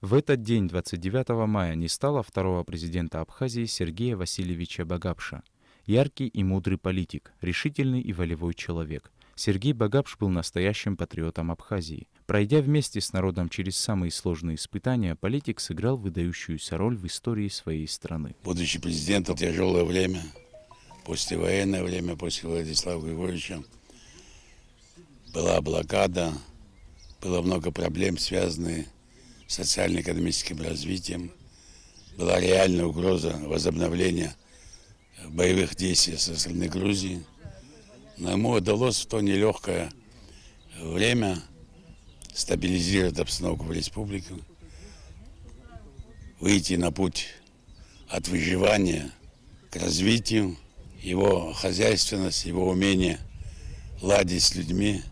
В этот день, 29 мая, не стало второго президента Абхазии Сергея Васильевича Багапша. Яркий и мудрый политик, решительный и волевой человек. Сергей Багапш был настоящим патриотом Абхазии. Пройдя вместе с народом через самые сложные испытания, политик сыграл выдающуюся роль в истории своей страны. Будучи президентом в тяжелое время, послевоенное время, после Владислава Григорьевича, была блокада, было много проблем, связанных с социально-экономическим развитием, была реальная угроза возобновления боевых действий со стороны Грузии. Но ему удалось в то нелегкое время стабилизировать обстановку в республике, выйти на путь от выживания к развитию. Его хозяйственность, его умение ладить с людьми,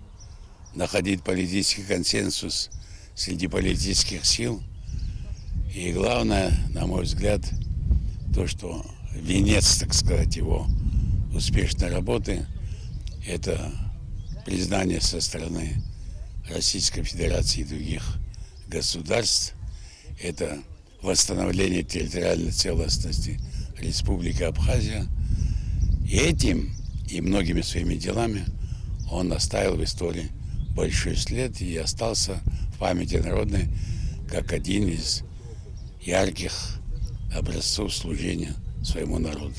находить политический консенсус среди политических сил. И главное, на мой взгляд, то, что венец, так сказать, его успешной работы – это признание со стороны Российской Федерации и других государств, это восстановление территориальной целостности Республики Абхазия. И этим, и многими своими делами он оставил в истории большой след и остался в памяти народной как один из ярких образцов служения своему народу.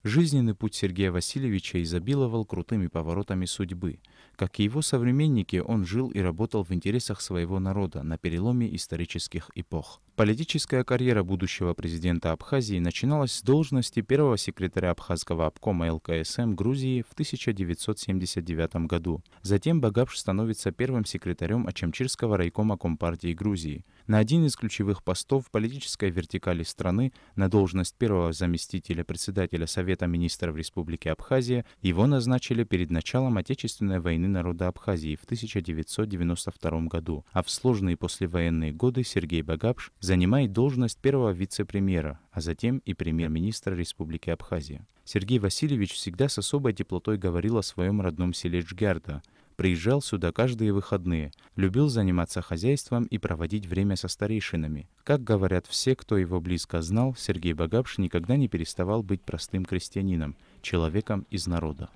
Жизненный путь Сергея Васильевича изобиловал крутыми поворотами судьбы. Как и его современники, он жил и работал в интересах своего народа на переломе исторических эпох. Политическая карьера будущего президента Абхазии начиналась с должности первого секретаря Абхазского обкома ЛКСМ Грузии в 1979 году. Затем Багапш становится первым секретарем Ачамчирского райкома Компартии Грузии. На один из ключевых постов в политической вертикали страны, на должность первого заместителя председателя Совета министров Республики Абхазия, его назначили перед началом Отечественной войны народа Абхазии в 1992 году, а в сложные послевоенные годы Сергей Багапш занимает должность первого вице-премьера, а затем и премьер-министра Республики Абхазия. Сергей Васильевич всегда с особой теплотой говорил о своем родном селе Джгярда. Приезжал сюда каждые выходные, любил заниматься хозяйством и проводить время со старейшинами. Как говорят все, кто его близко знал, Сергей Багапш никогда не переставал быть простым крестьянином, человеком из народа.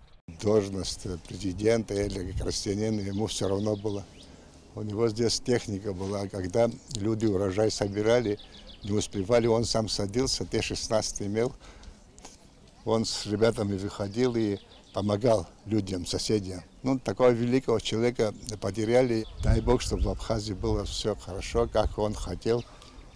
Должность президента или крестьянина ему все равно было. У него здесь техника была, когда люди урожай собирали, не успевали, он сам садился, Т-16 имел, он с ребятами выходил и помогал людям, соседям. Такого великого человека потеряли. Дай Бог, чтобы в Абхазии было все хорошо, как он хотел.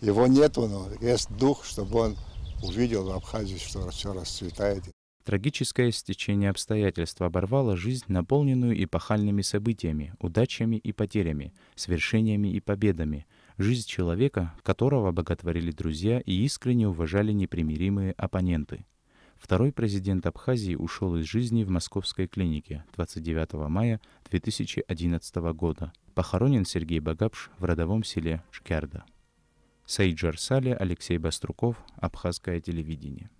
Его нету, но есть дух, чтобы он увидел в Абхазии, что все расцветает. Трагическое стечение обстоятельств оборвало жизнь, наполненную эпохальными событиями, удачами и потерями, свершениями и победами. Жизнь человека, которого боготворили друзья и искренне уважали непримиримые оппоненты. Второй президент Абхазии ушел из жизни в московской клинике 29 мая 2011 года. Похоронен Сергей Багапш в родовом селе Джгярда. Саид Жарсали, Алексей Баструков, Абхазское телевидение.